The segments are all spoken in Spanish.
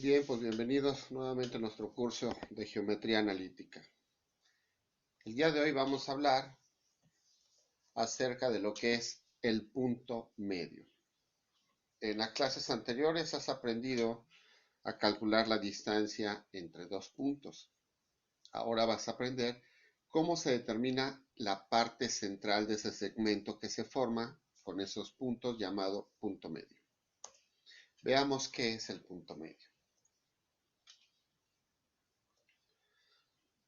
Bien, pues bienvenidos nuevamente a nuestro curso de geometría analítica. El día de hoy vamos a hablar acerca de lo que es el punto medio. En las clases anteriores has aprendido a calcular la distancia entre dos puntos. Ahora vas a aprender cómo se determina la parte central de ese segmento que se forma con esos puntos llamado punto medio. Veamos qué es el punto medio.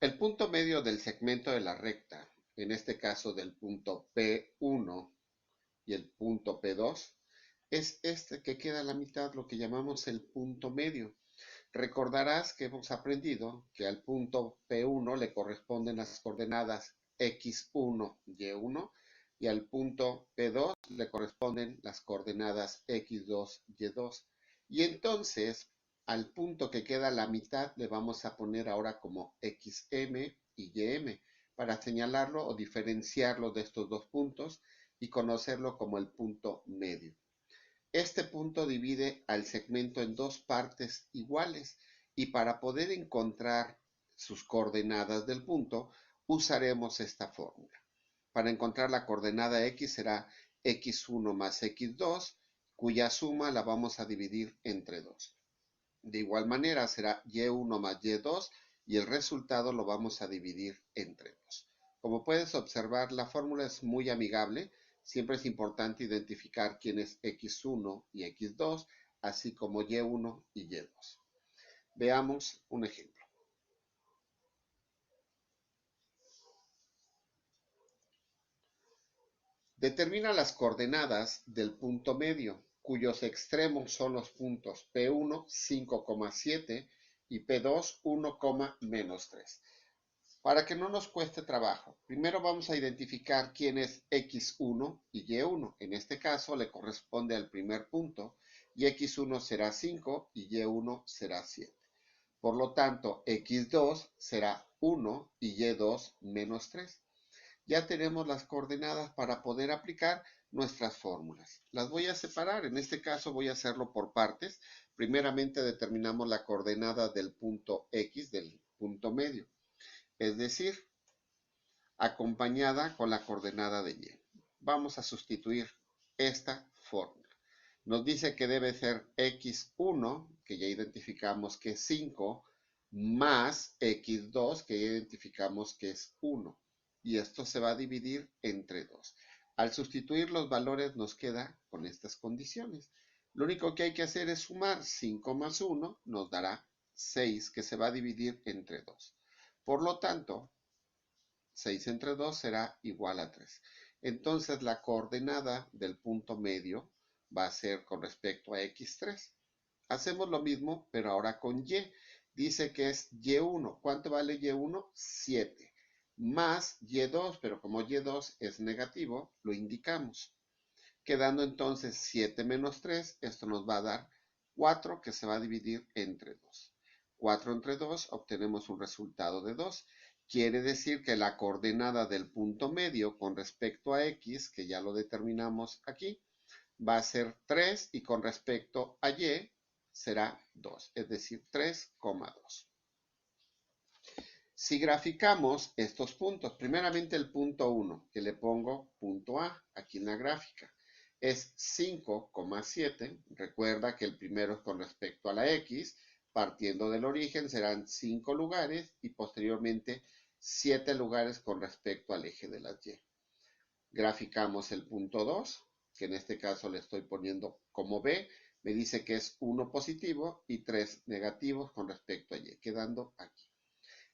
El punto medio del segmento de la recta, en este caso del punto P1 y el punto P2, es este que queda a la mitad, lo que llamamos el punto medio. Recordarás que hemos aprendido que al punto P1 le corresponden las coordenadas x1, y1, y al punto P2 le corresponden las coordenadas x2, y2. Y entonces al punto que queda a la mitad le vamos a poner ahora como xm y ym para señalarlo o diferenciarlo de estos dos puntos y conocerlo como el punto medio. Este punto divide al segmento en dos partes iguales y para poder encontrar sus coordenadas del punto usaremos esta fórmula. Para encontrar la coordenada x será x1 más x2, cuya suma la vamos a dividir entre 2. De igual manera será y1 más y2 y el resultado lo vamos a dividir entre 2. Como puedes observar, la fórmula es muy amigable. Siempre es importante identificar quién es x1 y x2, así como y1 y y2. Veamos un ejemplo. Determina las coordenadas del punto medio, cuyos extremos son los puntos P1, 5,7 y P2, 1, -3. Para que no nos cueste trabajo, primero vamos a identificar quién es x1 y y1. En este caso le corresponde al primer punto y x1 será 5 y y1 será 7. Por lo tanto, x2 será 1 y y2 -3. Ya tenemos las coordenadas para poder aplicar nuestras fórmulas. Las voy a separar, en este caso voy a hacerlo por partes. Primeramente determinamos la coordenada del punto X, del punto medio, es decir, acompañada con la coordenada de y. Vamos a sustituir esta fórmula. Nos dice que debe ser x1, que ya identificamos que es 5, más x2, que ya identificamos que es 1. Y esto se va a dividir entre 2. Al sustituir los valores nos queda con estas condiciones. Lo único que hay que hacer es sumar 5 más 1, nos dará 6, que se va a dividir entre 2. Por lo tanto, 6 entre 2 será igual a 3. Entonces la coordenada del punto medio va a ser con respecto a x3. Hacemos lo mismo, pero ahora con y. Dice que es y1. ¿Cuánto vale y1? 7. Más y2, pero como y2 es negativo, lo indicamos. Quedando entonces 7 menos 3, esto nos va a dar 4, que se va a dividir entre 2. 4 entre 2 obtenemos un resultado de 2. Quiere decir que la coordenada del punto medio con respecto a x, que ya lo determinamos aquí, va a ser 3 y con respecto a y será 2, es decir, 3,2. Si graficamos estos puntos, primeramente el punto 1, que le pongo punto A aquí en la gráfica, es 5,7. Recuerda que el primero es con respecto a la X, partiendo del origen serán 5 lugares y posteriormente 7 lugares con respecto al eje de las Y. Graficamos el punto 2, que en este caso le estoy poniendo como B, me dice que es 1 positivo y 3 negativos con respecto a Y, quedando aquí.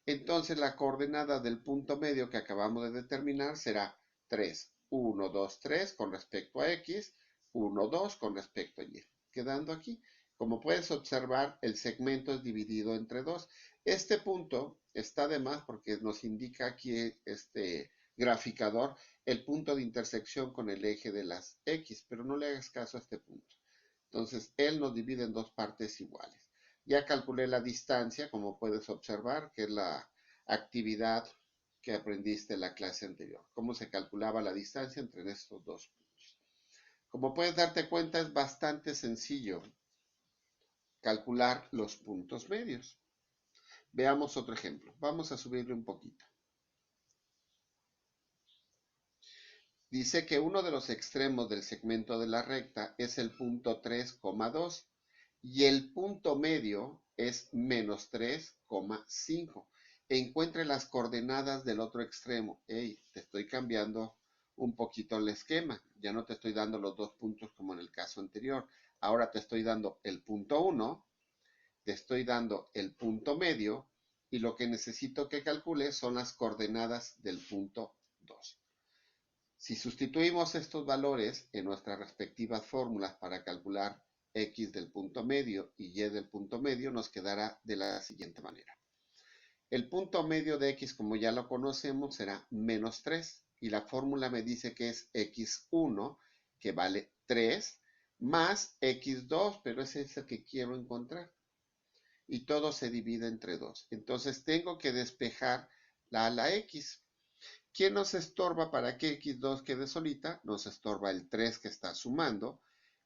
Entonces la coordenada del punto medio que acabamos de determinar será 3, 1, 2, 3 con respecto a X, 1, 2 con respecto a Y, quedando aquí. Como puedes observar, el segmento es dividido entre 2. Este punto está de más porque nos indica aquí este graficador el punto de intersección con el eje de las X, pero no le hagas caso a este punto. Entonces, él nos divide en dos partes iguales. Ya calculé la distancia, como puedes observar, que es la actividad que aprendiste en la clase anterior. Cómo se calculaba la distancia entre estos dos puntos. Como puedes darte cuenta, es bastante sencillo calcular los puntos medios. Veamos otro ejemplo. Vamos a subirle un poquito. Dice que uno de los extremos del segmento de la recta es el punto 3,2 y el punto medio es menos 3,5. Encuentre las coordenadas del otro extremo. Hey, te estoy cambiando un poquito el esquema. Ya no te estoy dando los dos puntos como en el caso anterior. Ahora te estoy dando el punto 1, te estoy dando el punto medio y lo que necesito que calcules son las coordenadas del punto 2. Si sustituimos estos valores en nuestras respectivas fórmulas para calcular x del punto medio y y del punto medio, nos quedará de la siguiente manera. El punto medio de x, como ya lo conocemos, será menos 3 y la fórmula me dice que es x1, que vale 3, más x2, pero ese es el que quiero encontrar. Y todo se divide entre 2. Entonces tengo que despejar la x. ¿Quién nos estorba para que x2 quede solita? Nos estorba el 3 que está sumando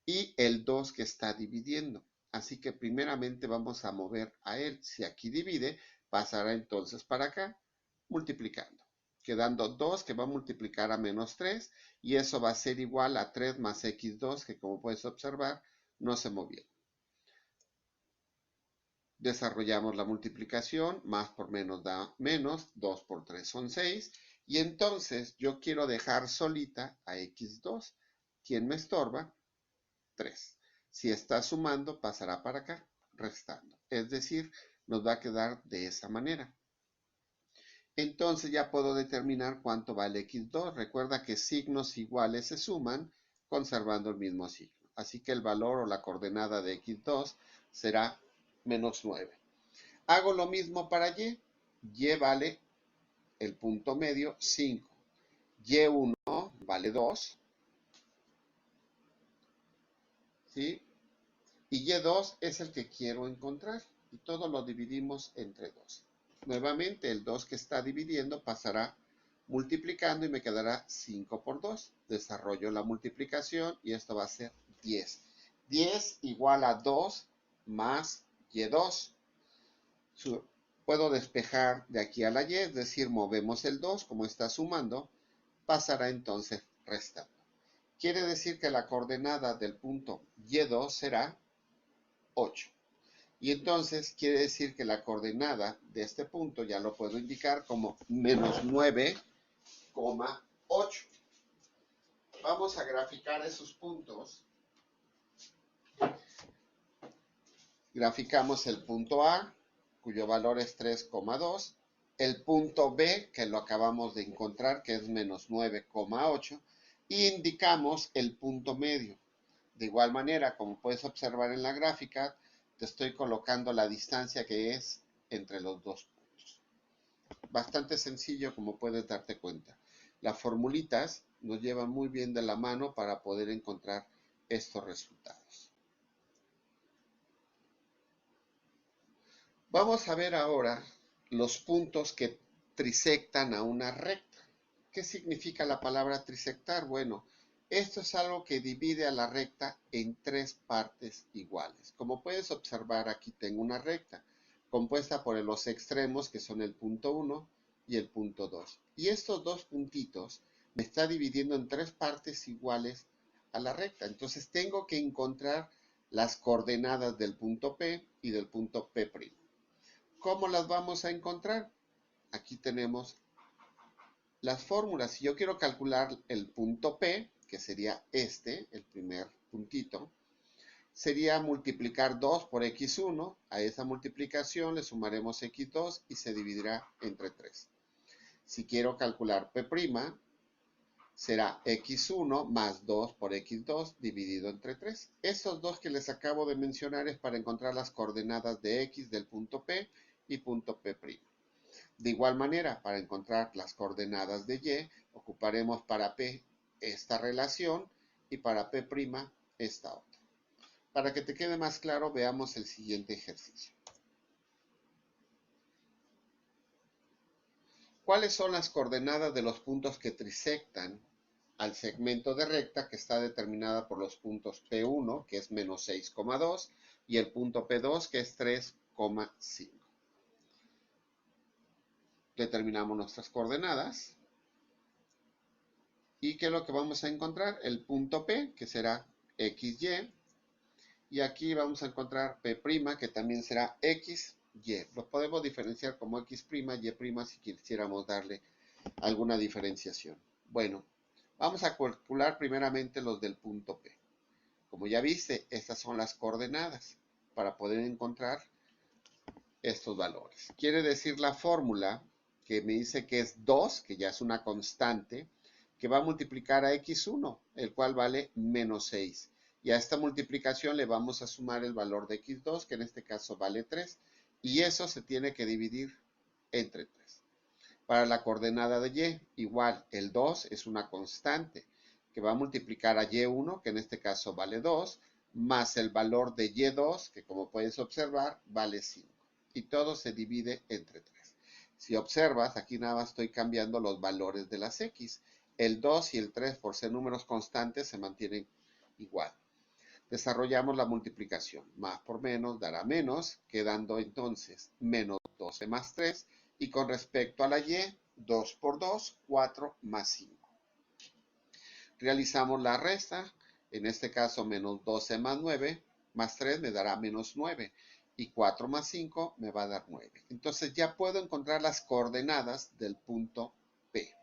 y el 2 que está dividiendo. Así que primeramente vamos a mover a él. Si aquí divide, pasará entonces para acá, multiplicando. Quedando 2 que va a multiplicar a menos 3 y eso va a ser igual a 3 más x2 que como puedes observar no se movió. Desarrollamos la multiplicación, más por menos da menos, 2 por 3 son 6, y entonces yo quiero dejar solita a x2. ¿Quién me estorba? 3. Si está sumando, pasará para acá, restando. Es decir, nos va a quedar de esa manera. Entonces ya puedo determinar cuánto vale x2. Recuerda que signos iguales se suman conservando el mismo signo. Así que el valor o la coordenada de x2 será menos 9. Hago lo mismo para y. Y vale el punto medio 5. Y1 vale 2. ¿Sí? Y y2 es el que quiero encontrar. Y todo lo dividimos entre 2. Nuevamente el 2 que está dividiendo pasará multiplicando y me quedará 5 por 2. Desarrollo la multiplicación y esto va a ser 10. 10 igual a 2 más y2. Puedo despejar de aquí a la y, es decir, movemos el 2, como está sumando, pasará entonces restando. Quiere decir que la coordenada del punto y2 será 8. Y entonces quiere decir que la coordenada de este punto ya lo puedo indicar como menos 9,8. Vamos a graficar esos puntos. Graficamos el punto A, cuyo valor es 3,2. El punto B, que lo acabamos de encontrar, que es menos 9,8. Y indicamos el punto medio. De igual manera, como puedes observar en la gráfica, te estoy colocando la distancia que es entre los dos puntos. Bastante sencillo, como puedes darte cuenta. Las formulitas nos llevan muy bien de la mano para poder encontrar estos resultados. Vamos a ver ahora los puntos que trisectan a una recta. ¿Qué significa la palabra trisectar? Bueno, esto es algo que divide a la recta en tres partes iguales. Como puedes observar, aquí tengo una recta compuesta por los extremos, que son el punto 1 y el punto 2. Y estos dos puntitos me está dividiendo en tres partes iguales a la recta. Entonces tengo que encontrar las coordenadas del punto P y del punto P'. ¿Cómo las vamos a encontrar? Aquí tenemos las fórmulas. Si yo quiero calcular el punto P, que sería este, el primer puntito, sería multiplicar 2 por x1. A esa multiplicación le sumaremos x2 y se dividirá entre 3. Si quiero calcular P', será x1 más 2 por x2 dividido entre 3. Estos dos que les acabo de mencionar es para encontrar las coordenadas de x del punto P y punto P'. De igual manera, para encontrar las coordenadas de y, ocuparemos para P esta relación y para P' esta otra. Para que te quede más claro, veamos el siguiente ejercicio. ¿Cuáles son las coordenadas de los puntos que trisectan al segmento de recta que está determinada por los puntos P1, que es menos 6,2, y el punto P2 que es 3,5. Determinamos nuestras coordenadas. ¿Y qué es lo que vamos a encontrar? El punto P, que será XY. Y aquí vamos a encontrar P', que también será XY. Lo podemos diferenciar como X', Y' si quisiéramos darle alguna diferenciación. Bueno, vamos a calcular primeramente los del punto P. Como ya viste, estas son las coordenadas para poder encontrar estos valores. Quiere decir la fórmula que me dice que es 2, que ya es una constante, que va a multiplicar a x1, el cual vale menos 6. Y a esta multiplicación le vamos a sumar el valor de x2, que en este caso vale 3, y eso se tiene que dividir entre 3. Para la coordenada de y, igual, el 2 es una constante, que va a multiplicar a y1, que en este caso vale 2, más el valor de y2, que como puedes observar, vale 5. Y todo se divide entre 3. Si observas, aquí nada más estoy cambiando los valores de las x. El 2 y el 3, por ser números constantes, se mantienen igual. Desarrollamos la multiplicación. Más por menos dará menos, quedando entonces menos 12 más 3. Y con respecto a la y, 2 por 2, 4 más 5. Realizamos la resta. En este caso, menos 12 más 9 más 3 me dará menos 9. Y 4 más 5 me va a dar 9. Entonces ya puedo encontrar las coordenadas del punto P.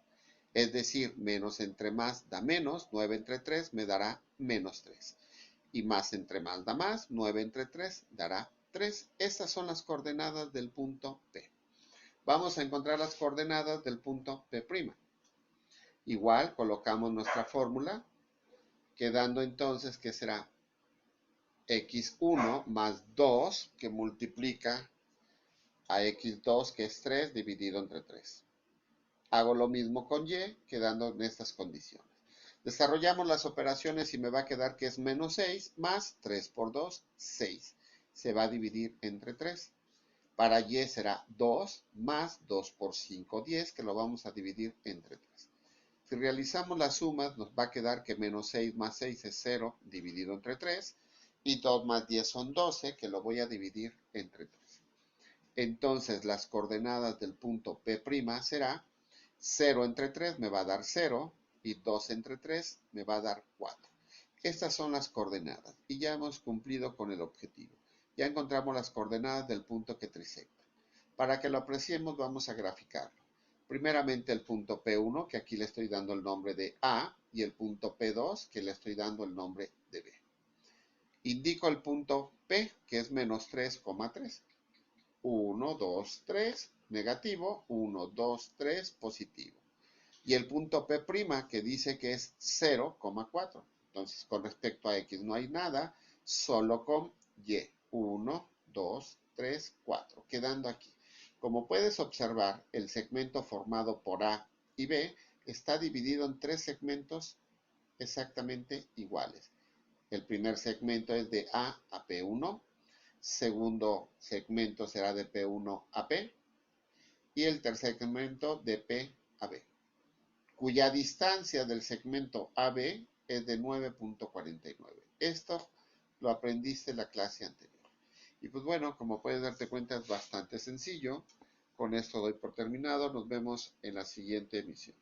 Es decir, menos entre más da menos, 9 entre 3 me dará menos 3. Y más entre más da más, 9 entre 3 dará 3. Estas son las coordenadas del punto P. Vamos a encontrar las coordenadas del punto P'. Igual colocamos nuestra fórmula, quedando entonces que será x1 más 2 que multiplica a x2 que es 3 dividido entre 3. Hago lo mismo con y, quedando en estas condiciones. Desarrollamos las operaciones y me va a quedar que es menos 6 más 3 por 2, 6. Se va a dividir entre 3. Para y será 2 más 2 por 5, 10, que lo vamos a dividir entre 3. Si realizamos las sumas, nos va a quedar que menos 6 más 6 es 0 dividido entre 3. Y 2 más 10 son 12, que lo voy a dividir entre 3. Entonces, las coordenadas del punto P' será 0 entre 3 me va a dar 0 y 2 entre 3 me va a dar 4. Estas son las coordenadas y ya hemos cumplido con el objetivo. Ya encontramos las coordenadas del punto que trisecta. Para que lo apreciemos vamos a graficarlo. Primeramente el punto P1, que aquí le estoy dando el nombre de A, y el punto P2, que le estoy dando el nombre de B. Indico el punto P, que es menos 3,3. 1, 2, 3, negativo, 1, 2, 3, positivo. Y el punto P', que dice que es 0,4. Entonces, con respecto a X no hay nada, solo con Y. 1, 2, 3, 4, quedando aquí. Como puedes observar, el segmento formado por A y B está dividido en 3 segmentos exactamente iguales. El primer segmento es de A a P1, segundo segmento será de P1 a P y el tercer segmento de P a B, cuya distancia del segmento AB es de 9,49. Esto lo aprendiste en la clase anterior. Y pues bueno, como puedes darte cuenta es bastante sencillo. Con esto doy por terminado. Nos vemos en la siguiente emisión.